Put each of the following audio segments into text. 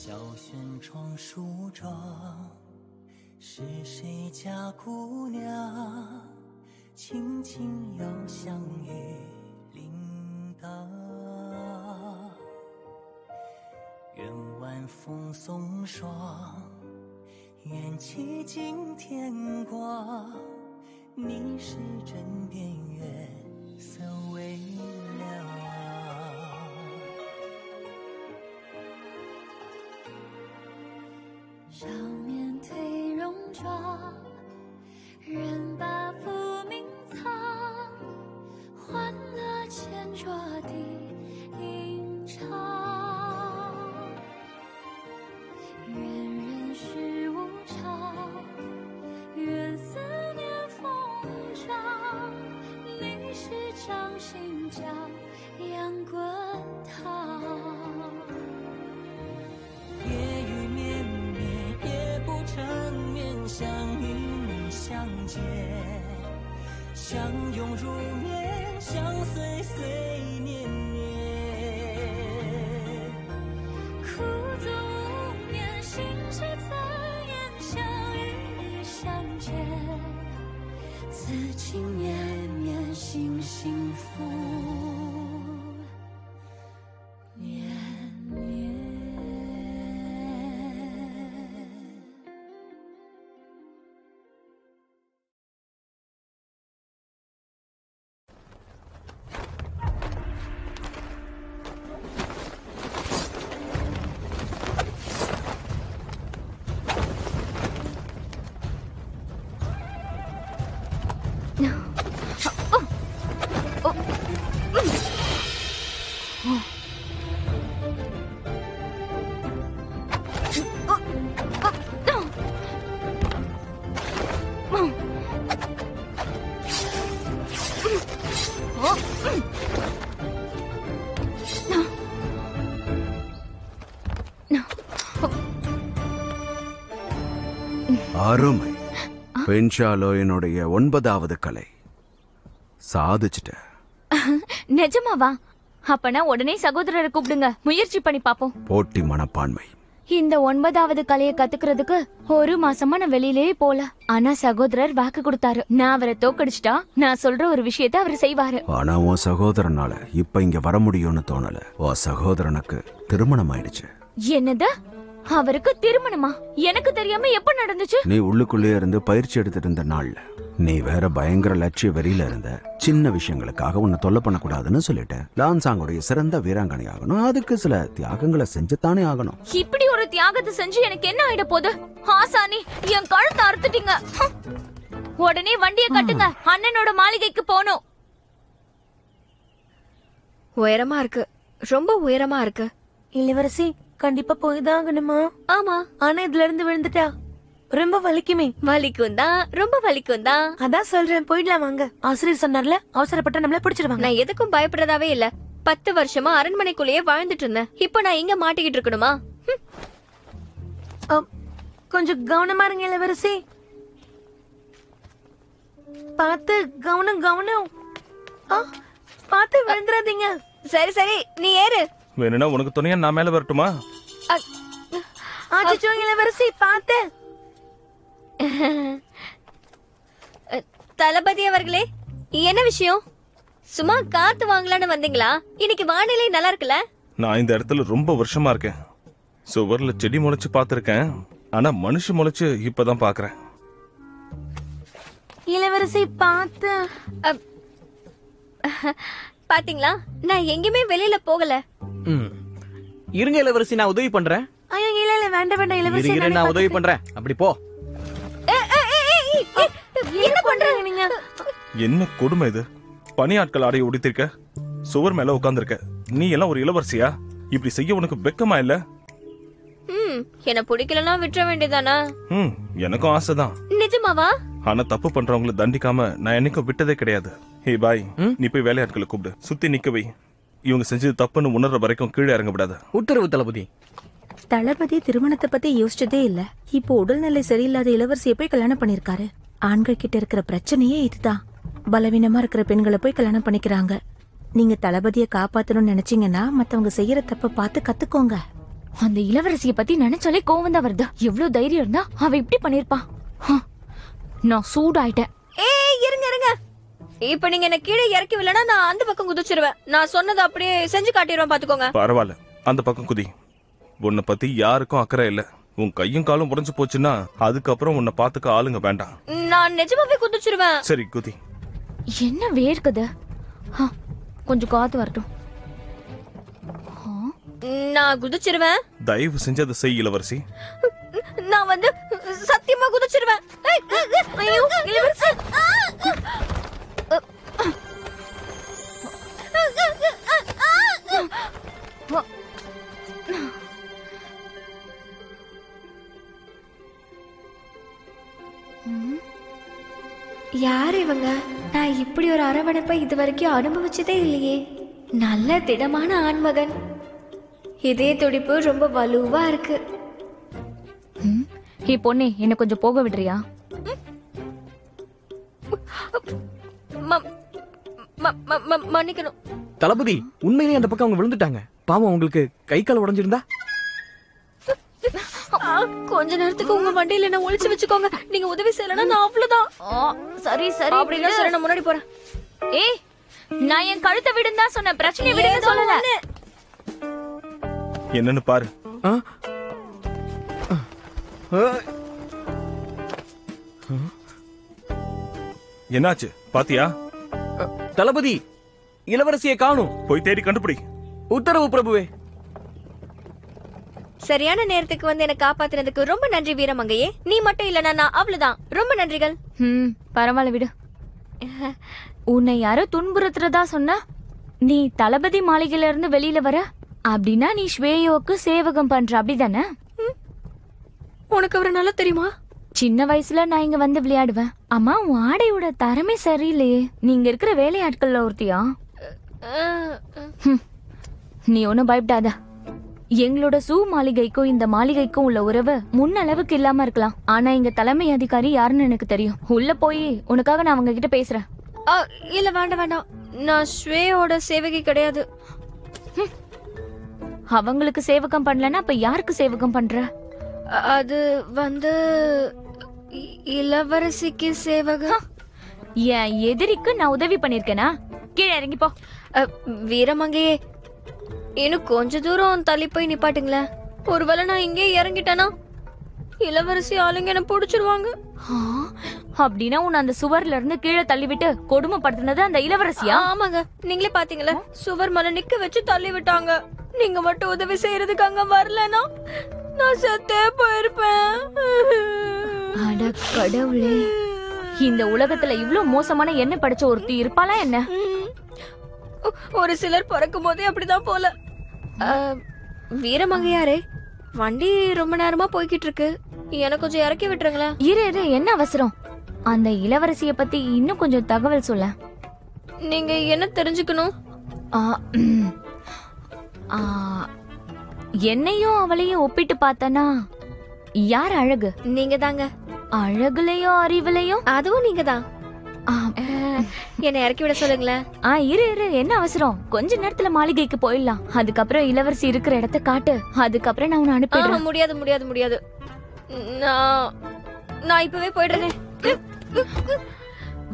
小轩窗梳妆，是谁家姑娘？轻轻又相遇铃铛。愿晚风送霜，愿期尽天光。你是枕边月色微凉。少年褪戎装，人把浮名藏，欢乐千桌的吟唱。愿人世无常，愿思念风涨，历史掌心角，扬滚烫。夜雨绵绵，夜不成眠，想与你相见，相拥如眠，相随随年年。苦足无眠，心事残烟，想与你相见，此情绵绵，心幸福绵绵。அருமை. பென்ஷாலோயினுடைய 9வது கலை சாதிச்சிட்ட. நிஜமாவா? அப்பனா உடனே சகோதரரை கூப்பிடுங்க, முயற்சி பண்ணி பாப்போம். போட்டி மனப்பான்மை. இந்த 9வது கலையை கத்துக்கிறதுக்கு 1 மாசமா நான் வெளியிலேயே போல. ஆனா சகோதரர் வாக்கு கொடுத்தாரு, நான் அவரை தோக்கடிச்சிட்டா நான் சொல்ற ஒரு விஷயத்தை அவர் செய்வாரு. ஆனா உன் சகோதரனால இப்ப இங்க வர முடியும்னு தோணல. உன் சகோதரனுக்கு திருமணம் ஆயிடுச்சு. என்னது? அவருக்கு திருமணமா? எனக்கு தெரியாம எப்ப நடந்துச்சு? நீ உள்ளுக்குள்ளே இருந்து பயிற்சி எடுத்துட்டு இருந்த நாள்ல நீ வேற பயங்கர லட்சிய வெறியில இருந்த. சின்ன விஷயங்களுக்காக உன்னை தொல்லை பண்ணக்கூடாதுன்னு சொல்லிட்டேன். லான்சாங்குடைய சிறந்த வீராங்கனை ஆகணும், அதுக்கு சில தியாகங்களை செஞ்சுத்தானே ஆகணும். இப்படி ஒரு தியாகத்தை செஞ்சு எனக்கு என்ன ஆயிட போகுது? ஆசானி, என் கழுத்தை அறுத்துட்டீங்க. உடனே வண்டியை கட்டுங்க, அண்ணனோட மாளிகைக்கு போகணும். உயரமா இருக்கு, ரொம்ப உயரமா இருக்கு. இளவரசி கண்டிப்பா போய்தான் ஆகணுமா? ஆமா. ஆனா இதுல இருந்து விழுந்துட்டா ரொம்ப வலிக்குமே. வலிக்கும் தான், ரொம்ப வலிக்கும் தான். அதான் சொல்றேன், போயிடலாம் வாங்க. ஆசிரியர் சொன்னார்ல, அவசரப்பட்ட நம்மள பிடிச்சிடுவாங்க. நான் எதுக்கும் பயப்படுறதாவே இல்ல. 10 வருஷமா அரண்மனைக்குள்ளேயே வாழ்ந்துட்டு இருந்தேன். இப்போ நான் இங்க மாட்டிக்கிட்டு இருக்கணுமா? கொஞ்சம் கவனமா இருங்க இளவரசி. பார்த்து, கவனம் கவனம். பார்த்து விழுந்துடாதீங்க. சரி சரி, நீ ஏறு. வேணும்னா உனக்கு துணையா நான் மேல வரட்டுமா? ஆச்சோ இளவரசி, பார்த்து. தளபதி அவர்களே, என்ன விஷயம்? சும்மா காத்து வாங்கலான்னு வந்தீங்களா? இன்னைக்கு வானிலை நல்லா இருக்குல்ல? நான் இந்த இடத்துல ரொம்ப வருஷமா இருக்கேன். சுவர்ல செடி முளைச்சு பாத்திருக்கேன், ஆனா மனுஷ முளைச்சு இப்பதான் பாக்குறேன். இளவரசி பார்த்து. பாத்தீங்களா, நான் எங்கேயுமே வெளியில போகல. இருங்க இளவரசி, நான் உதவி பண்றேன். ஐயோ இல்ல இல்ல, வேண்டாம் வேண்டாம் இளவரசி, நான் உதவி பண்றேன். அப்படி போ. என்ன பண்றீங்க நீங்க? என்ன கொடுமை இது? பணியாட்கள் ஆடைய உடித்திருக்க, சுவர் மேல உட்கார்ந்திருக்க. நீ எல்லாம் ஒரு இளவரசியா? இப்படி செய்ய உனக்கு வெக்கமா இல்ல? என்ன பிடிக்கலன்னா விட்டுற வேண்டியதானா? எனக்கும் ஆசைதான். நிஜமாவா? ஆனா தப்பு பண்றவங்களை தண்டிக்காம நான் என்னைக்கும் விட்டதே கிடையாது. ஹே பாய், நீ போய் வேலையாட்களை கூப்பிடு, சுத்தி நிக்க வை. இவங்க செஞ்சது தப்புன்னு உணர்ற வரைக்கும் கீழே இறங்க விடாத. உத்தரவு தளபதி. தளபதி திருமணத்தை பத்தி யோசிச்சதே இல்ல. இப்போ உடல்நிலை சரியில்லாத இளவரசியை போய் கல்யாணம் பண்ணிருக்காரு. ஆண்கள் கிட்ட இருக்கிற பிரச்சனையே இதுதான். பலவீனமா இருக்கிற பெண்களை போய் கல்யாணம் பண்ணிக்கிறாங்க. நீங்க தளபதியை காப்பாத்தணும்னு நினைச்சீங்கன்னா மத்தவங்க செய்யற தப்ப பார்த்து கத்துக்கோங்க. அந்த இளவரசிய பத்தி நினைச்சாலே கோவம் தான் வருது. எவ்வளவு தைரியம் இருந்தா அவ இப்படி பண்ணிருப்பா. நான் சூடாயிட்டேன். இருங்க இருங்க, இப்ப நீங்க என்ன கீழே இறக்கி விடலனா நான் அந்த பக்கம் குதிச்சிருவேன். நான் சொன்னதை அப்படியே செஞ்சு காட்டிடுவேன், பாத்துக்கோங்க. பரவாயில்ல, அந்த பக்கம் குதி. உன்னை பத்தி யாருக்கும் அக்கறை இல்ல. உன் கையும் காலும் உடைஞ்சு போச்சுன்னா அதுக்கப்புறம் உன்னை பாத்துக்க ஆளுங்க வேண்டாம். நான் நிஜமாவே குதிச்சிருவேன். சரி குதி. என்ன வேர்க்குது? கொஞ்சம் காத்து வரட்டும். நான் குதிச்சிருவேன். தயவு செஞ்சு அதை செய் இளவரசி. நான் வந்து சத்தியமா குதிச்சிருவேன். ஐயோ, இளவரசி. யார் இவங்க? நான் இப்படி ஒரு அரவணைப்பை இது வரைக்கும் அனுபவிச்சதே இல்லையே. நல்ல திடமான ஆண்மகன். இதே துடிப்பு ரொம்ப வலுவா இருக்கு. ஹே பொண்ணே, என்ன கொஞ்சம் போக விடுறியா? மன்னிக்கணும் தளபதி, உண்மையிலேயே அந்த பக்கம் அவங்க விழுந்துட்டாங்க. பாவம், உங்களுக்கு கை கால் உடைஞ்சிருந்தா? கொஞ்ச நேரத்துக்கு உங்க வண்டியில என்ன ஒளிச்சு வச்சுக்கோங்க. நீங்க உதவி செய்யலன்னா நான் அவ்வளவுதான். சரி சரி, அப்படின்னா சரி, நான் முன்னாடி போறேன். ஏய், நான் என் கழுத்தை விடுந்தா சொன்ன, பிரச்சனை விடுன்னு சொல்லல. என்னன்னு பாரு. என்னாச்சு பாத்தியா? தளபதி, இளவரசியை காணும். போய் தேடி கண்டுபிடி. உத்தரவு பிரபுவே. சரியான நேரத்துக்கு வந்து என்ன காப்பாத்தினதுக்கு ரொம்ப நன்றி வீரமங்கையே. நீ மட்டும் இல்லனா நான் அவ்வளவுதான். ரொம்ப நன்றிகள். பரவாயில்ல விடு. உன்னை யாரோ துன்புறுத்துறதா சொன்னா நீ தளபதி மாளிகையில இருந்து வெளியில வர அப்படின்னா நீ ஸ்வேயோக்கு சேவகம் பண்ற, அப்படிதானே? உனக்கு அவரை நல்லா தெரியுமா? சின்ன வயசுல நான் இங்க வந்து விளையாடுவேன். அம்மா, உன் ஆடையோட தரமே சரியில்லையே. நீங்க இருக்கிற வேலையாட்கள்ல ஒருத்தியா? நீ ஒன்னும் பயப்படாத. எங்களோட சூ மாளிகைக்கும் இந்த மாளிகைக்கும் உள்ள உறவு முன்னளவுக்கு இல்லாம இருக்கலாம். ஆனா இங்க தலைமை அதிகாரி யாருன்னு எனக்கு தெரியும். உள்ள போய் உனக்காக நான் அவங்க கிட்ட பேசுறேன். இல்ல வேண்டாம் வேண்டாம், நான் ஸ்வேயோட சேவகி கிடையாது. அவங்களுக்கு சேவகம் பண்ணலன்னா அப்ப யாருக்கு சேவகம் பண்ற? அது வந்து இளவரசிக்கு சேவகம். என் எதிரிக்கு நான் உதவி பண்ணிருக்கேனா? கீழே இறங்கி போ. வீரமங்கையே, இன்னும் கொஞ்ச தூரம் தள்ளி போய் நிப்பாட்டுங்களேன். ஒருவேளை நான் இங்கே இறங்கிட்டேனா இளவரசி ஆளுங்க என்ன புடிச்சிருவாங்க. அப்படின்னா உன்னை அந்த சுவர்ல இருந்து கீழே தள்ளி விட்டு கொடுமைப்படுத்தினது அந்த இளவரசியா? ஆமாங்க, நீங்களே பாத்தீங்களா, சுவர் மேல நிக்க வச்சு தள்ளி விட்டாங்க. நீங்க மட்டும் உதவி செய்யறதுக்கு அங்க வரலனா நான் செத்தே போயிருப்பேன். அட கடவுளே, இந்த உலகத்துல இவ்ளோ மோசமான என்ன படிச்ச ஒருத்தி இருப்பாளா என்ன? ஒரு சிலர் பிறக்கும் போதே அப்படிதான் போல. வீரமங்கையாரே, வண்டி ரொம்ப நேரமா போய்கிட்டு இருக்கு. எனக்கு கொஞ்சம் இறக்கி விட்டுருங்களேன். இரு, என்ன அவசரம்? அந்த இளவரசிய பத்தி இன்னும் கொஞ்சம் தகவல் சொல்ல. நீங்க என்ன தெரிஞ்சுக்கணும்? என்னையும் அவளையும் ஒப்பிட்டு பார்த்தனா யார் அழகு? நீங்க தாங்க. அழகுலயும் அறிவுலயும் அதுவும் நீங்க தான். என்ன இறக்கி விட சொல்லுங்களேன். இரு, என்ன அவசரம்? கொஞ்ச நேரத்துல மாளிகைக்கு போயிடலாம். அதுக்கப்புறம் இளவரசி இருக்கிற இடத்த காட்டு. அதுக்கப்புறம் நான் உன்னை அனுப்பிடுறேன். முடியாது முடியாது முடியாது, நான் இப்பவே போயிடுறேன்.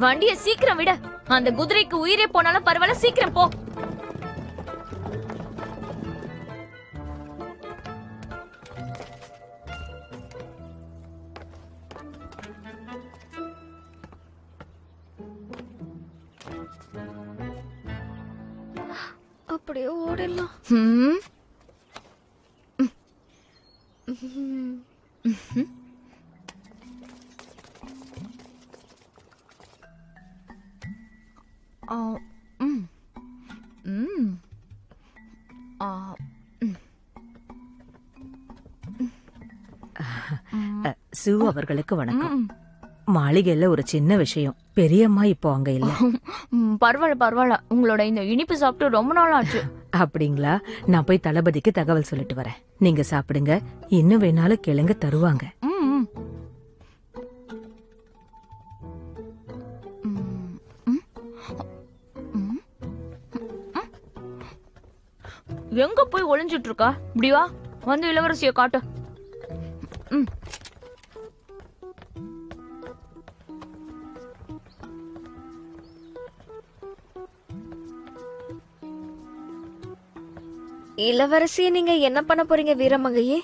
வண்டிய சீக்கிரம் விட. அந்த குதிரைக்கு உயிரே போனாலும் பரவாயில்ல, சீக்கிரம் போ. அப்படியே ஓடலாம். சூ அவர்களுக்கு வணக்கம். மாளிகையில ஒரு சின்ன விஷயம். பெரியம்மா இப்போ அங்க இல்ல. பரவாயில்ல, உங்களோட இந்த இனிப்பு சாப்பிட்டு ரொம்ப நாள் ஆச்சு. அப்படிங்களா? நான் போய் தளபதிக்கு தகவல் சொல்லிட்டு வரேன். நீங்க சாப்பிடுங்க, இன்னும் வேணாலும் கேளுங்க, தருவாங்க. எங்க போய் ஒளிஞ்சிட்டு இருக்கா? இப்படி வா. வந்து இளவரசியை காட்டு. ம். இளவரசிய நீங்க என்ன பண்ண போறீங்க வீரமங்கையே?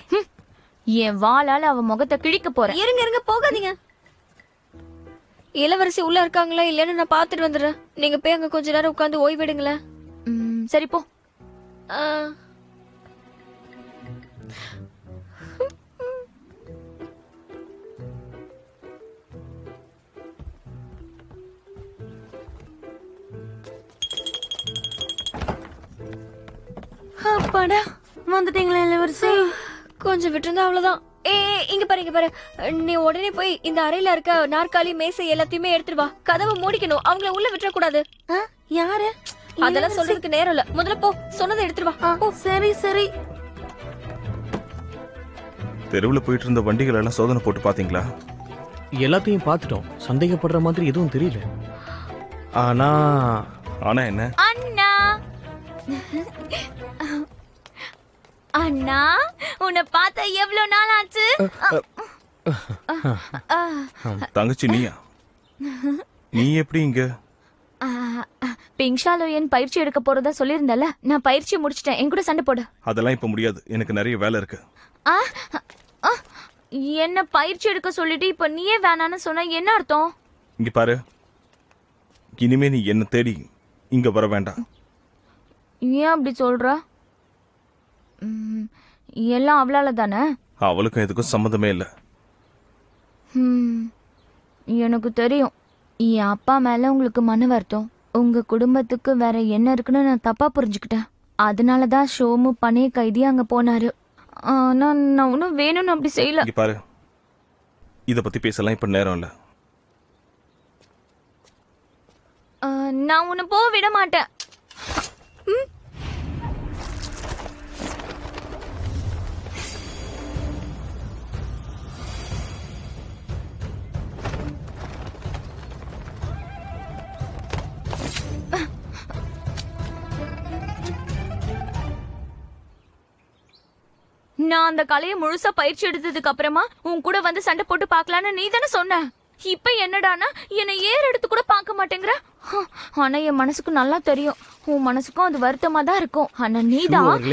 என் வாளால அவ முகத்தை கிழிக்க போறேன். இருங்க இருங்க, போகாதீங்க. இளவரசி உள்ள இருக்காங்களா இல்லன்னு நான் பாத்துட்டு வந்துடுறேன். நீங்க போய் அங்க கொஞ்ச நேரம் உட்கார்ந்து ஓய்வெடுங்களேன். சரி போ. அப்பாடா, வந்துட்டீங்களா இளவரசி? கொஞ்சம் விட்டுருந்தா அவ்வளவுதான். இங்க பாரு இங்க பாரு, நீ உடனே போய் இந்த அறையில இருக்க நாற்காலி மேசை எல்லாத்தையுமே எடுத்துட்டு வா. கதவை மூடிக்கணும், அவங்கள உள்ள விட்டுற கூடாது. யாரு? அதெல்லாம் சொல்றதுக்கு நேரம் இல்ல, முதல்ல போ, சொன்னதை எடுத்துட்டு வா. சரி சரி. தெருவுல போயிட்டு இருந்த வண்டிகள் எல்லாம் சோதனை போட்டு பாத்தீங்களா? எல்லாத்தையும் பார்த்துட்டோம். சந்தேகப்படுற மாதிரி எதுவும் தெரியல. ஆனா ஆனா என்ன? அண்ணா அண்ணா, உன்னை பார்த்தா எவ்வளவு நாள் ஆச்சு? தங்கச்சி நீயா? நீ எப்படி இங்க? பிங்ஷாலோயன் பயிற்சி எடுக்க போறதா சொல்லியிருந்தல, நான் பயிற்சி முடிச்சிட்டேன். என் கூட சண்டை போடு. அதெல்லாம் இப்ப முடியாது, எனக்கு நிறைய வேலை இருக்கு. என்ன பயிற்சி எடுக்க சொல்லிட்டு இப்ப நீயே வேணான்னு சொன்னா என்ன அர்த்தம்? இங்க பாரு, இனிமே நீ என்ன தேடி இங்க வர வேண்டாம். ஏன் அப்படி சொல்ற? எல்லாம் அவளால தானே? அவளுக்கும் எதுக்கும் சம்மந்தமே இல்ல. எனக்கு தெரியும். என் அப்பா மேல உங்களுக்கு மன வருத்தம். உங்க குடும்பத்துக்கு வேற என்ன இருக்குன்னு நான் தப்பா புரிஞ்சுக்கிட்டேன். அதனாலதான் ஷோமு பணைய கைதி அங்க போனாரு. ஆனா நான் ஒன்னும் வேணும்னு அப்படி செய்யல. இங்க பாரு, இத பத்தி பேசலாம் இப்ப நேரம் இல்ல. நான் உன்னை போக விட மாட்டேன். நான் அந்த கலையை முழுசா பயிற்சி எடுத்ததுக்கு அப்புறமா உன் கூட வந்து சண்டை போட்டு பாக்கலான்னு நீ தானே சொன்ன. இப்ப என்னடானா என்னை ஏர் எடுத்து கூட பார்க்க மாட்டேங்கிற. ஆனா என் மனசுக்கு நல்லா தெரியும், உன் மனசுக்கும் அது வருத்தமா தான் இருக்கும். ஆனா நீதான்.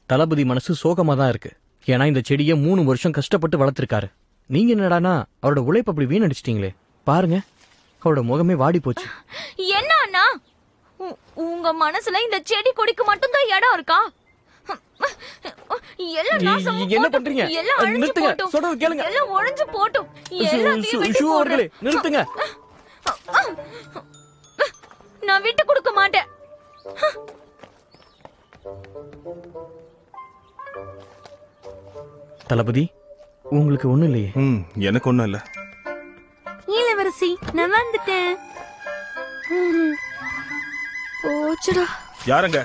தளபதி மனசு சோகமா தான் இருக்கு. ஏன்னா இந்த செடியை 3 வருஷம் கஷ்டப்பட்டு வளர்த்திருக்காரு. நீங்க என்னடானா அவரோட உழைப்பு அப்படி வீணடிச்சிட்டீங்களே. பாருங்க, அவரோட முகமே வாடி போச்சு. என்ன அண்ணா, உங்க மனசுல இந்த செடி கொடிக்கு மட்டும்தான் இடம் இருக்கா? என்ன பண்றீங்க? நிறுத்துங்க, சொல்றது கேளுங்க. எல்லாம் ஒழிஞ்சு போட்டும். நிறுத்துங்க. நான் விட்டு கொடுக்க மாட்டேன். தளபதி, உங்களுக்கு ஒண்ணும் இல்லையே? எனக்கு ஒண்ணும் இல்ல. இளவரசி, நான் வந்துட்டேன். போச்சுடா. யாருங்க?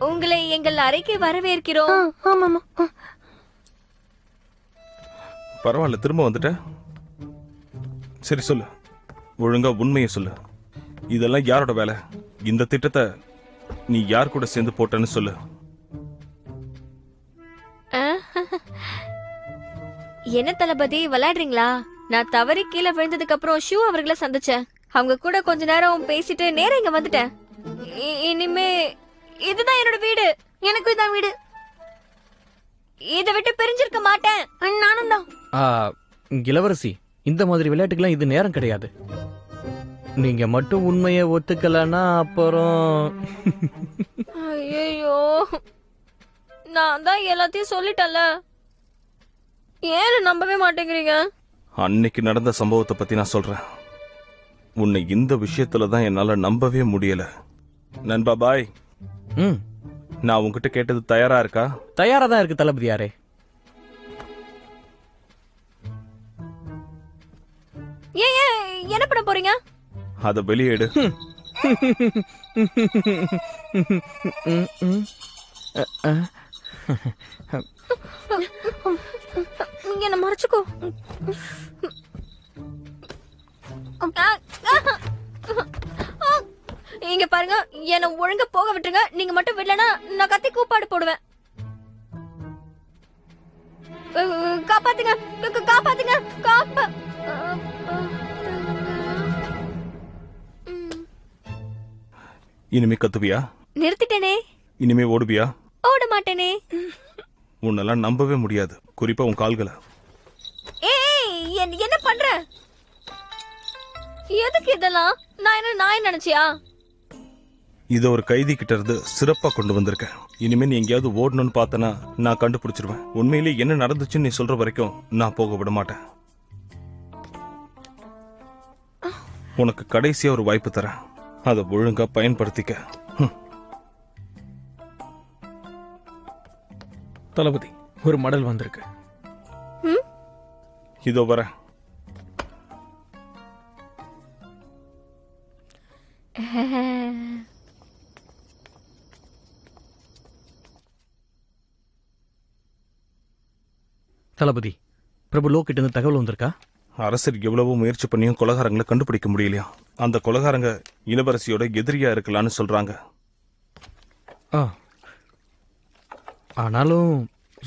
உங்களை எங்கள் அறைக்கு வரவேற்கிறோம். ஆமாமா. பரவாயில்ல, திரும்ப வந்துட்ட. சரி சொல்லு, ஒழுங்கா உண்மையை சொல்லு. இதெல்லாம் யாரோட வேலை? இந்த திட்டத்தை நீ யார் கூட சேர்ந்து போட்டன்னு சொல்லு. என்ன தளபதி, விளையாடுறீங்களா? நான் தவறி கீழே விழுந்ததுக்கு அப்புறம் ஷூ அவர்களை சந்திச்சேன். அவங்க கூட கொஞ்ச நேரம் பேசிட்டு நேரம் இங்க வந்துட்டேன். இனிமே இதுதான் என்னோட வீடு. எனக்கு இதான் வீடு. இதை விட்டு பிரிஞ்சிருக்க மாட்டேன். நானும் தான். இளவரசி, இந்த மாதிரி விளையாட்டுக்கெல்லாம் இது நேரம் கிடையாது. நீங்க மட்டும் உண்மையை ஒத்துக்கலன்னா அப்புறம் ஐயோ, நான் தான் எல்லாத்தையும் சொல்லிட்டேன்ல. ஏன்னு நம்பவே மாட்டேங்கிறீங்க? அன்னைக்கு நடந்த சம்பவத்தை பத்தி நான் சொல்றேன். உன்னை இந்த விஷயத்துல தான் என்னால நம்பவே முடியல. நண்பா பாய், நான் உன்கிட்ட கேட்டது தயாரா இருக்கா? தயாரா தான் இருக்கு தளபதியாரே. ஏன் என்ன பண்ண போறீங்க? அத வெளியேடு. என்ன மறைச்சுக்கோ. இங்க பாருங்க, என்ன ஒழுங்கா போக விட்டுருங்க. நீங்க மட்டும் விடலனா நான் கத்தி கூப்பாடு போடுவேன். காப்பாத்துங்க, காப்பாத்துங்க, இனிமே கத்துவியா? நிறுத்திட்டேனே. இனிமே ஓடுவியா? ஓட மாட்டேனே. உன்னெல்லாம் நம்பவே முடியாது, குறிப்பா உன் கால்களை. ஏய், என்ன பண்ற? எதுக்கு இதெல்லாம்? நான் என்ன நாய் நினைச்சியா? இத ஒரு கைதி கிட்ட இருந்து சிறப்பா கொண்டு வந்திருக்கேன். இனிமே நீ எங்கேயாவது ஓடணும்னு பார்த்தனா நான் கண்டுபிடிச்சிருவேன். உண்மையிலே என்ன நடந்துச்சுன்னு நீ சொல்ற வரைக்கும் நான் போக விட மாட்டேன். உனக்கு கடைசியா ஒரு வாய்ப்பு தரேன், அதை ஒழுங்கா பயன்படுத்திக்க. தளபதி, ஒரு மடல் வந்திருக்கு. இதோ வர. தளபதி, பிரபு லோ கிட்ட இருந்து தகவல் வந்திருக்கா? அரசர் எவ்வளவோ முயற்சி பண்ணியும் கொலகாரங்களை கண்டுபிடிக்க முடியலையா. அந்த கொலகாரங்க இளவரசியோட எதிரியா இருக்கலாம்னு சொல்றாங்க. ஆனாலும்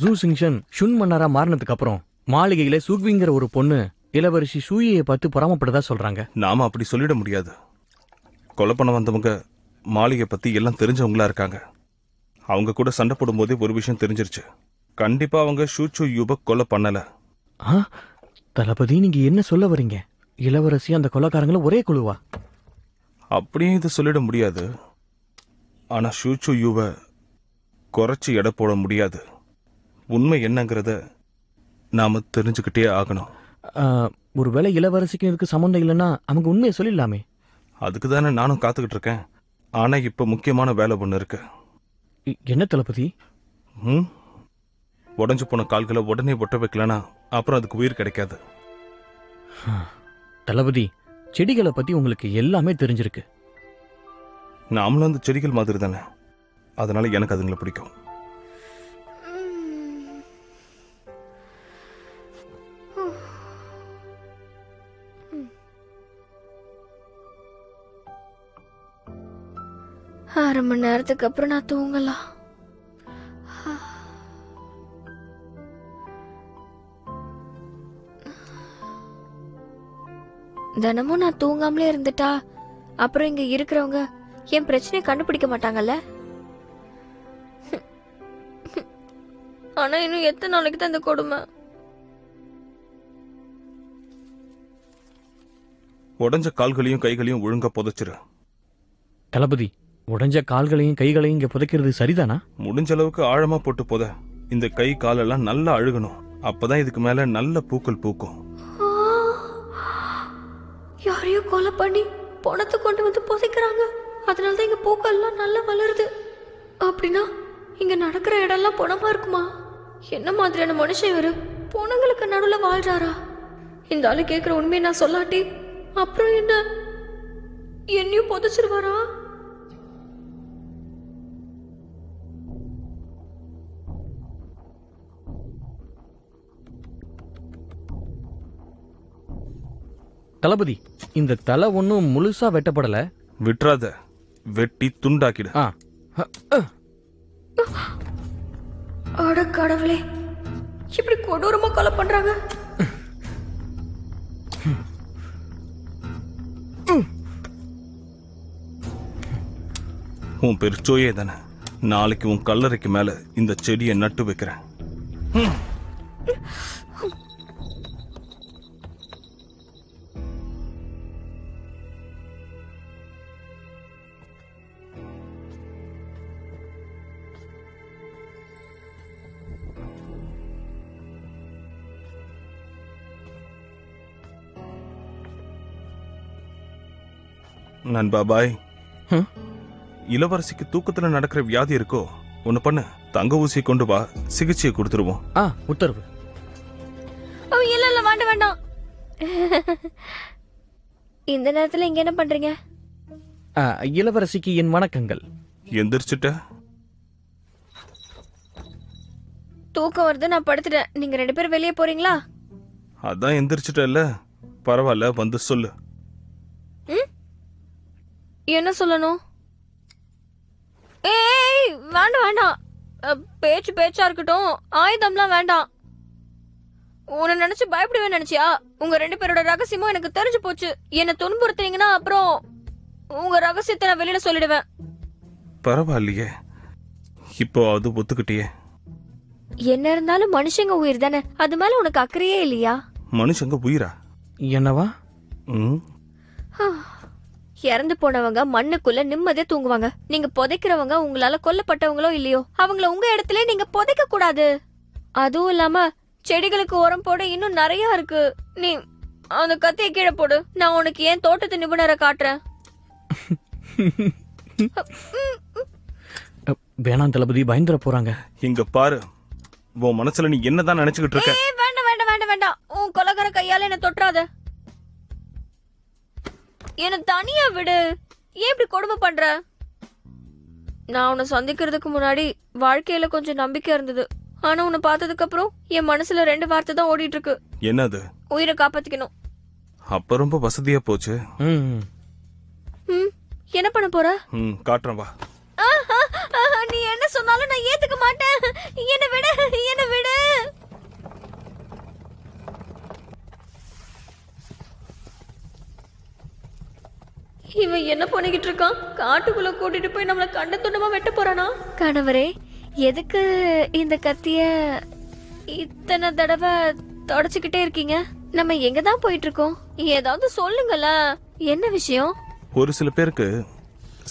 ஜூ சிங்ஷன் ஷுன் மன்னரா மாறினதுக்கு அப்புறம் மாளிகையில சூக்விங்கிற ஒரு பொண்ணு இளவரசி சூயை பார்த்து பொறாமப்பட்டதா சொல்றாங்க. நாம அப்படி சொல்லிட முடியாது. கொலை பண்ண வந்தவங்க மாளிகை பத்தி எல்லாம் தெரிஞ்சவங்களா இருக்காங்க. அவங்க கூட சண்டை போடும் போதே ஒரு விஷயம் தெரிஞ்சிருச்சு. கண்டிப்பா அவங்க ஷூச்சு யூப கொலை பண்ணல. தளபதி, நீங்க என்ன சொல்ல வரீங்க? இளவரசி அந்த கொலைக்காரங்கள ஒரே குழுவா? அப்படியே இது சொல்லிட முடியாது. ஆனா ஷூச்சு யூவ குறைச்சி எடை போட முடியாது. உண்மை என்னங்கிறத நாம தெரிஞ்சுக்கிட்டே ஆகணும். ஒருவேளை இளவரசிக்கும் இதுக்கு சம்பந்தம் இல்லைன்னா அவங்க உண்மையை சொல்லிடலாமே. அதுக்கு தானே நானும் காத்துக்கிட்டு இருக்கேன். ஆனா இப்ப முக்கியமான வேலை ஒண்ணு இருக்கு. என்ன தளபதி? உடஞ்சு போன கால்களை உடனே ஒட்ட வைக்கலனா அப்புறம் அதுக்கு உயிர் கிடைக்காது. தளபதி, செடிகளை பத்தி உங்களுக்கு எல்லாமே தெரிஞ்சிருக்கு. நாமளும் அந்த செடிகள் மாதிரி தானே, அதனால எனக்கு அதுங்களை பிடிக்கும். அரை மணி நேரத்துக்கு அப்புறம் நான் தூங்கலாம். தினமும் நான் தூங்காமலே இருந்துட்டா அப்புறம் இங்க இருக்கிறவங்க என் பிரச்சனையை கண்டுபிடிக்க மாட்டாங்கல்ல. ஆனா இன்னும் எத்தனை நாளைக்கு தான் இந்த கொடுமை? உடஞ்ச கால்களையும் கைகளையும் ஒழுங்கா புதைச்சிரு. தளபதி, உடஞ்ச கால்களையும் கைகளையும் இங்க புதைக்கிறது சரிதானா? முடிஞ்ச அளவுக்கு ஆழமா போட்டு புத. இந்த கை காலெல்லாம் நல்லா அழுகணும். அப்பதான் இதுக்கு மேல நல்ல பூக்கள் பூக்கும். யாரையோ கொலை பண்ணி பணத்தை கொண்டு வந்து புதைக்கிறாங்க. அதனாலதான் இங்க பூக்கள் எல்லாம் நல்லா வளருது. அப்படின்னா இங்க நடக்கிற இடம்லாம் பணமா இருக்குமா? என்ன மாதிரியான மனுஷன் இவரு? பொணங்களுக்கு நடுவுல வாழ்றாரா? இந்த ஆளு கேக்குற உண்மையை நான் சொல்லாட்டி அப்புறம் என்ன என்னையும் புதைச்சிருவாரா? தளபதி, இந்த தலை ஒன்னும் முழுசா வெட்டப்படல. விட்டுறாத, வெட்டி துண்டாக்கிடு. அட கடவுளே, இப்படி கொடூரமா கொலை பண்றாங்க. உன் பேர் சோயே தானே? நாளைக்கு உன் கல்லறைக்கு மேல இந்த செடியை நட்டு வைக்கிறேன். நண்பா பாய். இளவரசிக்கு தூக்கத்துல நடக்கிற வியாதி இருக்கோ, ஒண்ணு பண்ணு, தங்க ஊசியை கொண்டு வா, சிகிச்சையை கொடுத்துருவோம். உத்தரவு. இல்ல இல்ல, வேண்டாம் வேண்டாம். இந்த நேரத்துல இங்க என்ன பண்றீங்க? இளவரசிக்கு என் வணக்கங்கள். எந்திரிச்சிட்ட? தூக்கம் வருது, நான் படுத்துட்டேன். நீங்க 2 பேரும் வெளியே போறீங்களா? அதான் எந்திரிச்சிட்டல்ல, பரவாயில்ல, வந்து சொல்லு. என்ன சொல்லணும்? ஏய் வேண்டாம் வேண்டாம், பேச்சா இருக்கட்டும், ஆயுதம்லாம் வேண்டாம். உன்னை நினைச்சு பயப்படுவேன் நினைச்சியா? உங்க 2 பேரோட ரகசியமும் எனக்கு தெரிஞ்சு போச்சு. என்ன துன்புறுத்துனீங்கன்னா அப்புறம் உங்க ரகசியத்தை நான் வெளியில சொல்லிடுவேன். பரவாயில்லையே, இப்போ அது ஒத்துக்கிட்டியே. என்ன இருந்தாலும் மனுஷங்க உயிர் தானே, அது மேல உனக்கு அக்கறையே இல்லையா? மனுஷங்க உயிரா? என்னவா? இறந்து போனவங்க மண்ணுக்குள்ள நிம்மதியா தூங்குவாங்க. நீங்க புதைக்கிறவங்க உங்களால கொல்லப்பட்டவங்களோ இல்லையோ அவங்கள உங்க இடத்துல நீங்க புதைக்க கூடாது. அதுவும் இல்லாம செடிகளுக்கு உரம் போட இன்னும் நிறைய இருக்கு. நீ அந்த கத்தியை கீழே போடு, நான் உனக்கு ஏன் தோட்டத்து நிபுணரை காட்டுறேன். வேணாம் தளபதி, பயந்துட போறாங்க. இங்க பாரு, உன் மனசுல நீ என்னதான் நினைச்சுக்கிட்டு இருக்க? வேண்டாம் வேண்டாம் வேண்டாம் வேண்டாம், உன் கொலகார கையால என்ன தொட்டுறாத. என்ன தனியா விடு. ஏன் இப்படி கொடுமை பண்ற? நான் உன்னை சந்திக்கிறதுக்கு முன்னாடி வாழ்க்கையில கொஞ்சம் நம்பிக்கை இருந்தது. ஆனா உன்னை பார்த்ததுக்கு அப்புறம் என் மனசுல 2 வார்த்தை தான் ஓடிட்டு இருக்கு. என்னது? உயிரை காப்பாத்திக்கணும். அப்ப ரொம்ப வசதியா போச்சு. என்ன பண்ண போற? காட்டுறேன் வா. நீ என்ன சொன்னாலும் நான் ஏத்துக்க மாட்டேன். என்ன விடு, என்ன விடு. இவன் என்ன பண்ணிக்கிட்டு இருக்கான்? காட்டுக்குள்ள கூட்டிட்டு போய் நம்மள கண்ட துண்டமா வெட்ட போறானா? கணவரே, எதுக்கு இந்த கத்திய இத்தனை தடவை தொடச்சுக்கிட்டே இருக்கீங்க? நம்ம எங்க தான் போயிட்டு இருக்கோம்? ஏதாவது சொல்லுங்கள. என்ன விஷயம்? ஒரு சில பேருக்கு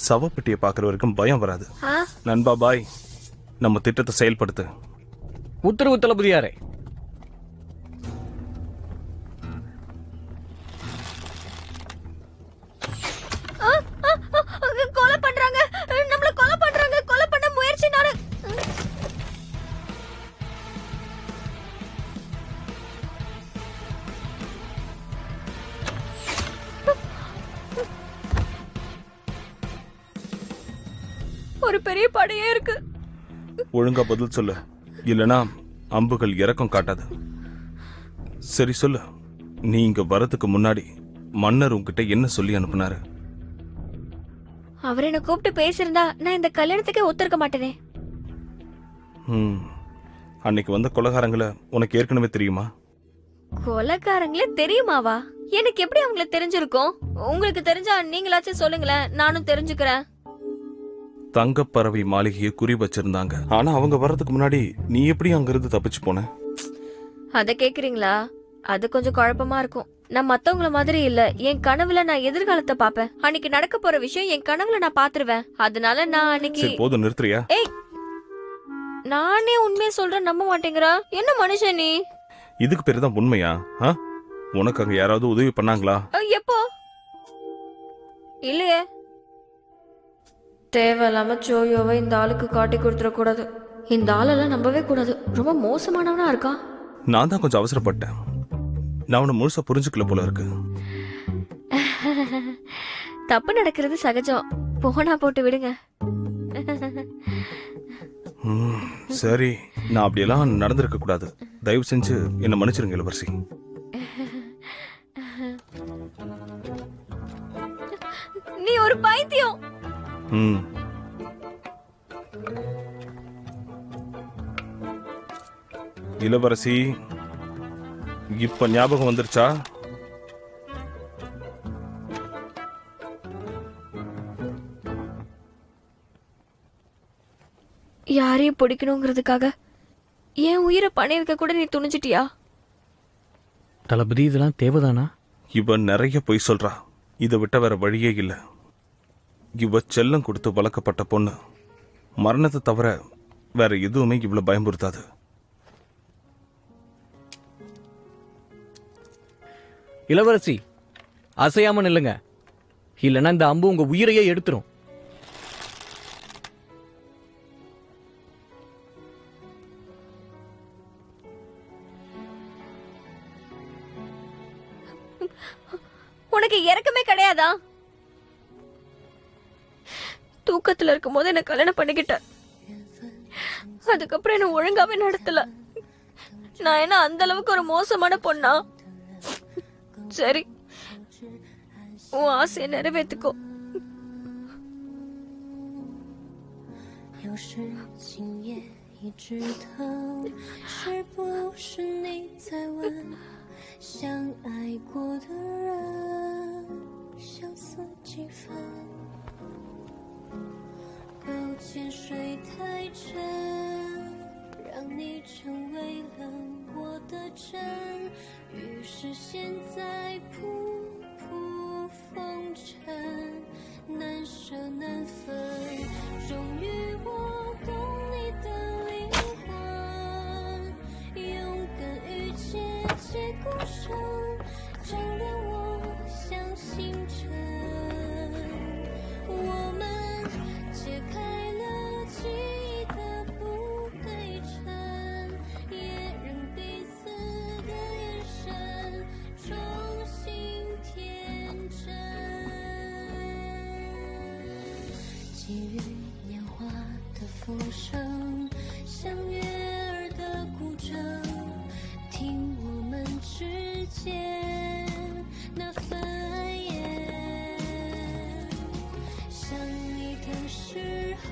சவப்பெட்டியை பாக்குற வரைக்கும் பயம் வராது. நண்பா பாய், நம்ம திட்டத்தை செயல்படுத்து. உத்தரவு தளபதியாரே. கொலை பண்றாங்க, நம்மள கொலை பண்றாங்க. கொலை பண்ண முயற்சினால ஒரு பெரிய படையே இருக்கு. ஒழுங்கா பதில் சொல்லு, இல்லனா அம்புகள் இறக்கம் காட்டாது. சரி சொல்லு, நீ இங்க வரதுக்கு முன்னாடி மன்னர் உன்கிட்ட என்ன சொல்லி அனுப்புனாரு? அவர் என்ன கூப்பிட்டு பேசிருந்தா நான் இந்த கல்யாணத்துக்கே ஒத்துருக்க மாட்டேனே. அன்னைக்கு வந்த கொலைகாரங்களை உனக்கு ஏற்கனவே தெரியுமா? கொலைகாரங்களே தெரியுமாவா? எனக்கு எப்படி அவங்கள தெரிஞ்சிருக்கும்? உங்களுக்கு தெரிஞ்சா நீங்களாச்சும் சொல்லுங்களேன், நானும் தெரிஞ்சுக்கிறேன். தங்கப்பறவை மாளிகையை குறி வச்சிருந்தாங்க. ஆனா அவங்க வர்றதுக்கு முன்னாடி நீ எப்படி அங்கிருந்து தப்பிச்சு போன? அத கேக்குறீங்களா? அது கொஞ்சம் குழப்பமா இருக்கும். நான் மத்தவங்கள மாதிரி இல்ல. என் கனவுல நான் எதிர்காலத்தை பாப்பேன். அன்னைக்கு நடக்க போற விஷயம் என் கனவுல நான் பாத்துருவேன். அதனால நான் அன்னைக்கு... போதும், நிறுத்துறியா? ஏய், நானே உண்மையை சொல்றேன், நம்ப மாட்டேங்கிறா. என்ன மனுஷன் நீ? இதுக்கு பேரு தான் உண்மையா? உனக்கு அங்க யாராவது உதவி பண்ணாங்களா? எப்போ? இல்லையே. தேவையில்லாம சோயோவை இந்த ஆளுக்கு காட்டி கொடுத்துட கூடாது. இந்த ஆளெல்லாம் நம்பவே கூடாது. ரொம்ப மோசமானவனா இருக்கா. நான் தான் கொஞ்சம் அவசரப்பட்டேன். நான் அவனை முழுசா புரிஞ்சுக்கல போல இருக்கு. தப்பு நடக்கிறது சகஜம். போனா போட்டு விடுங்க. சரி, நான் அப்படியெல்லாம் நடந்திருக்க கூடாது. தயவு செஞ்சு என்ன மன்னிச்சிருங்க இளவரசி. நீ ஒரு பைத்தியம். இளவரசி, இப்ப ஞாபகம் வந்துருச்சா? யாரையும் பிடிக்கணுங்கிறதுக்காக என் உயிரை பணி வைக்க கூட நீ துணிஞ்சிட்டியா? தளபதி, இதெல்லாம் தேவைதானா? இவன் நிறைய பொய் சொல்றா. இதை விட்ட வேற வழியே இல்ல. இவ செல்லம் கொடுத்து வளர்க்கப்பட்ட பொண்ணு. மரணத்தை தவிர வேற எதுவுமே இவ்வளவு பயமுறுத்தாது. இளவரசி, அசையாம நில்லுங்க, இல்லைன்னா இந்த அம்பு உங்க உயிரையே எடுத்துரும். உனக்கு இறக்கமே கிடையாதா? தூக்கத்துல இருக்கும் போது என்ன கல்யாணம் பண்ணிக்கிட்ட. அதுக்கப்புறம் என்ன ஒழுங்காவே நடத்தல. நான் என்ன அந்த அளவுக்கு ஒரு மோசமான பொண்ணா? சரி, உன் ஆசையை நிறைவேற்றுக்கோ. 有时今夜一直疼，是不是你在问，相爱过的人相似几分？抱歉水太沉，让你成为了我的真，于是现在扑扑风尘，难舍难分。终于我懂你的灵魂，勇敢遇见结果生，照亮我像星辰。我们解开了记忆的不对称，也让彼此的眼神重新天真。给予年华的浮生，像悦耳的古筝，听我们之间那份爱恋。想你的时候，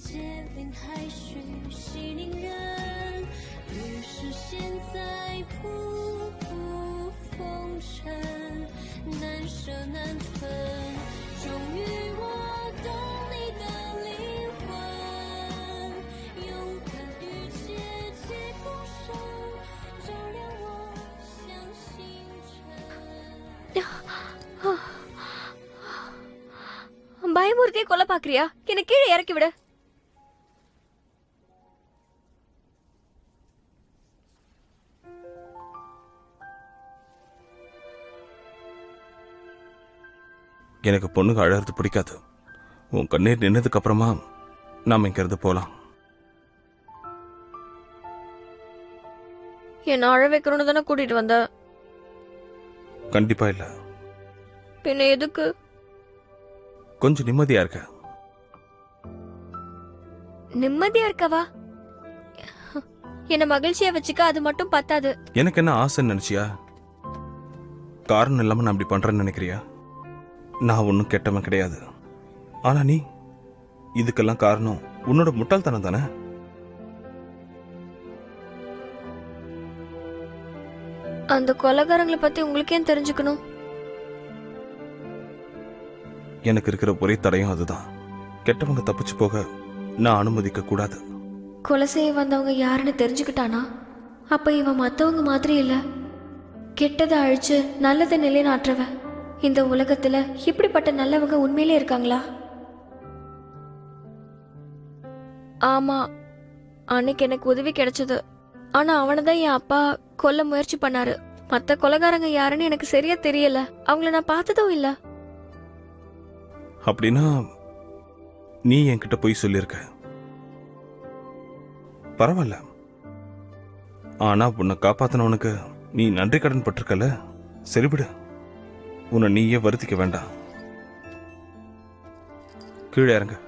结冰海绪细凝人，于是现在扑扑风尘，难舍难分。终于我懂你的灵魂，勇敢遇见结果生，照亮我像星辰。 பயமுறுத்தியே கொல்ல பாக்குறியா? என்ன கீழே இறக்கி விட. எனக்கு பொண்ணுங்க அழறது பிடிக்காது. உன் கண்ணீர் நின்னதுக்கு அப்புறமா நாம இங்க இருந்து போலாம். என்ன அழ வைக்கணும்னு தானே கூட்டிட்டு வந்த? கண்டிப்பா இல்ல. பின்ன எதுக்கு? கொஞ்சம் நிம்மதியா இருக்க. நிம்மதியா இருக்கவா? என்ன மகிழ்ச்சியா வச்சுக்க, அது மட்டும் பத்தாது. எனக்கு என்ன ஆசைன்னு நினைச்சியா? காரணம் இல்லாம நான் அப்படி பண்றேன்னு நினைக்கிறியா? நான் ஒன்னும் கெட்டவன் கிடையாது. ஆனா நீ இதுக்கெல்லாம் காரணம் உன்னோட முட்டாள்தனம் தானே? அந்த கொலைகாரங்களை பத்தி உங்களுக்கு ஏன் தெரிஞ்சுக்கணும்? எனக்கு இருக்கிற ஒரே தடையும் அதுதான். கெட்டவங்க தப்பிச்சு போக நான் அனுமதிக்க கூடாது. கொலை செய்ய வந்தவங்க யாருன்னு தெரிஞ்சுக்கிட்டானா அப்ப இவன் மத்தவங்க மாதிரி இல்ல, கெட்டதை அழிச்சு நல்லதை நிலைநாட்டுறவ. இந்த உலகத்துல இப்படிப்பட்ட நல்லவங்க உண்மையிலே இருக்காங்களா? ஆமா, அன்னைக்கு எனக்கு உதவி கிடைச்சது. ஆனா அவனதான் என் அப்பா கொல்ல முயற்சி பண்ணாரு. மத்த கொலைகாரங்க யாருன்னு எனக்கு சரியா தெரியல. அவங்கள நான் பார்த்ததும் இல்ல. அப்படின்னா நீ என்கிட்ட போய் சொல்லியிருக்க. பரவாயில்ல. ஆனா உன்னை காப்பாத்தினவனுக்கு நீ நன்றி கடன் பட்டிருக்கல. சரிவிடு, உன்னை நீயே வருத்திக்க வேண்டாம். கீழே இறங்க.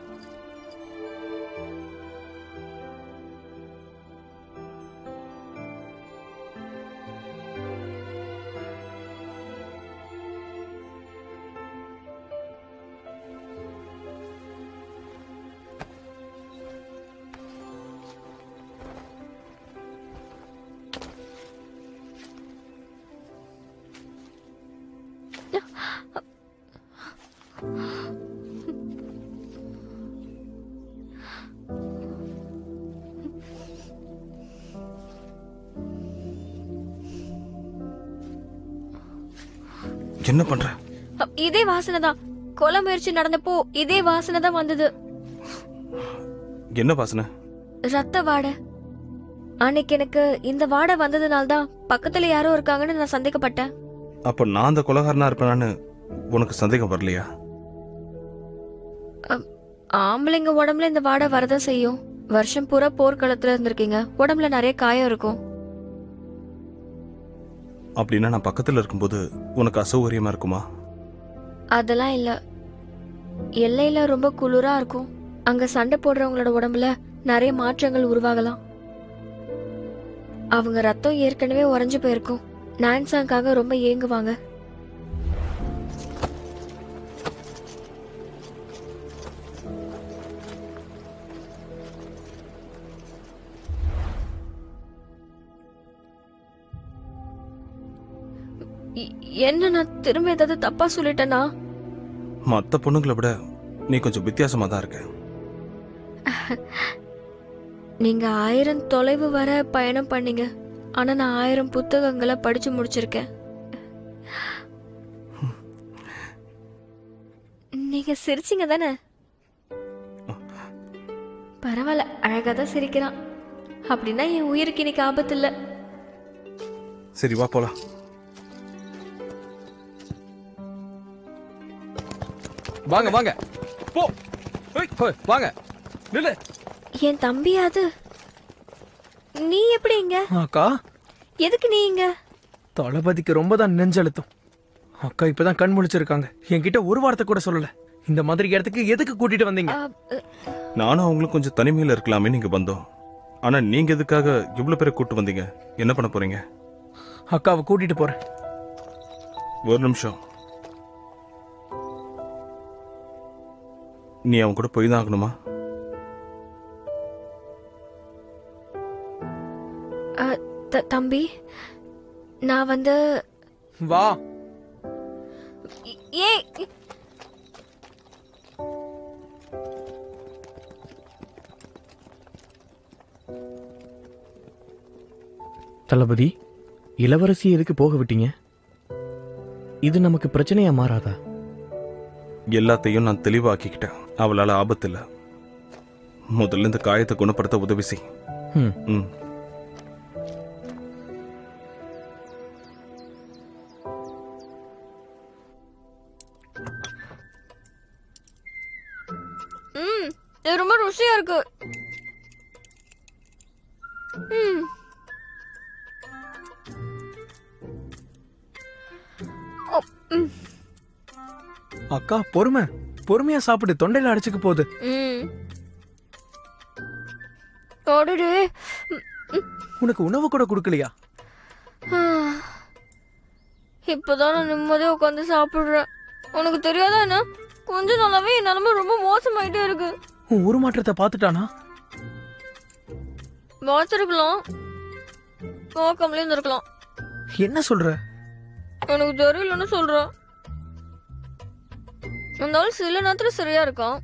என்ன பண்ற? இதே வாசனை தான். கொலை முயற்சி நடந்தப்போ இதே வாசனை தான் வந்தது. என்ன வாசனை? ரத்த வாடை. அன்னைக்கு எனக்கு இந்த வாடை வந்ததுனால தான் பக்கத்துல யாரோ இருக்காங்கன்னு நான் சந்தேகப்பட்டேன். அப்ப நான் அந்த கொலைகாரனா இருப்பேன்னு உனக்கு சந்தேகம் வரலையா? ஆம்பளைங்க உடம்புல இந்த வாடை வரதான் செய்யும். வருஷம் பூரா போர்க்களத்துல இருந்திருக்கீங்க, உடம்புல நிறைய காயம் இருக்கும். அப்படின்னா நான் பக்கத்துல இருக்கும்போது உனக்கு அசௌகரியமா இருக்குமா? அதெல்லாம் இல்ல. எல்லையில ரொம்ப குளிரா இருக்கும். அங்க சண்டை போடுறவங்களோட உடம்புல நிறைய மாற்றங்கள் உருவாகலாம். அவங்க ரத்தம் ஏற்கனவே உறைஞ்சு போயிருக்கும். நான்சாங்காக ரொம்ப ஏங்குவாங்க. என்ன நான் திரும்ப ஏதாவது தப்பா சொல்லிட்டேனா? மற்ற பொண்ணுங்களை விட நீ கொஞ்சம் வித்தியாசமா தான் இருக்க. நீங்க 1000 தொலைவு வர பயணம் பண்ணீங்க. ஆனா நான் 1000 புத்தகங்களை படிச்சு முடிச்சிருக்கேன். நீங்க சிரிச்சீங்க தானே? பரவாயில்ல, அழகாதான் சிரிக்கிறான். அப்படின்னா என் உயிருக்கு இன்னைக்கு ஆபத்து இல்ல. சரி வா போலாம். வாங்க வாங்க போ. வாங்க நில்லு. என் தம்பியாது. நீ எப்படி இங்க? அக்கா, எதுக்கு நீ இங்க? தளபதிக்கு ரொம்ப தான் நெஞ்சழுத்தம். அக்கா இப்பதான் கண் முழிச்சிருக்காங்க. என்கிட்ட ஒரு வார்த்தை கூட சொல்லல. இந்த மாதிரி இடத்துக்கு எதுக்கு கூட்டிட்டு வந்தீங்க? நானும் அவங்களும் கொஞ்சம் தனிமையில இருக்கலாமே நீங்க வந்தோம். ஆனா நீங்க எதுக்காக இவ்வளவு பேரை கூட்டு வந்தீங்க? என்ன பண்ண போறீங்க? அக்காவை கூட்டிட்டு போறேன். ஒரு நிமிஷம். நீ அவன் கூட போய் தான் ஆகணுமா? தம்பி, நான் வந்து வா. தளபதி, இளவரசி எதுக்கு போக விட்டீங்க? இது நமக்கு பிரச்சனையா மாறாதா? எல்லாத்தையும் நான் தெளிவாக்கிக்கிட்டேன். அவளால ஆபத்து இல்ல. முதல்ல இந்த காயத்தை குணப்படுத்த உதவி செய். இது ரொம்ப ருசியா இருக்கு. அக்கா பொறுமையா சாப்பிடு. தொண்டையில அடைச்சுக்க போகுது. உனக்கு உணவு கூட கொடுக்கலையா? இப்பதான் நான் நிம்மதியா உட்காந்து சாப்பிடுறேன். உனக்கு தெரியாதா என்ன? கொஞ்ச நாளாவே என் நிலைமை ரொம்ப மோசமாயிட்டே இருக்கு. உன் உருமாற்றத்தை பாத்துட்டானா? வாச்சிருக்கலாம், பார்க்காமலே இருந்திருக்கலாம். என்ன சொல்ற? எனக்கு தெரியலன்னு சொல்றேன். இருந்தாலும் சில நேரத்துல சரியா இருக்கான்.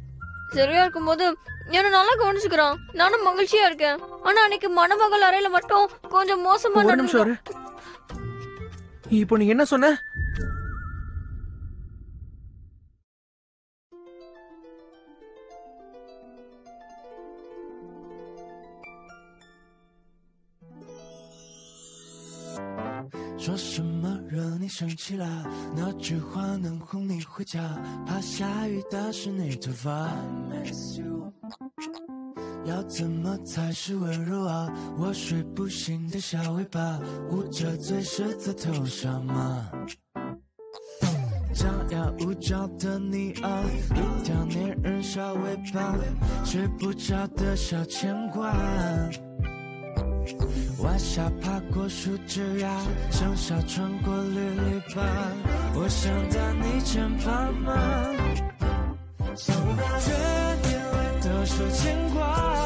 சரியா இருக்கும்போது என்ன நல்லா கவனிச்சுக்கிறான். நானும் மகிழ்ச்சியா இருக்கேன். ஆனா அன்னைக்கு மணமகள் அறையில மட்டும் கொஞ்சம் மோசமா நிமிஷம். இப்போ நீ என்ன சொன்ன?说什么惹你生气了？那句话能哄你回家？怕下雨打湿你头发。要怎么才是温柔啊？我睡不醒的小尾巴，捂着嘴舌在头上吗？张牙舞爪的你啊，一条粘人小尾巴，睡不着的小牵挂。晚霞爬过树枝桠，盛夏穿过绿篱笆，我想在你身旁吗？对你的手牵挂。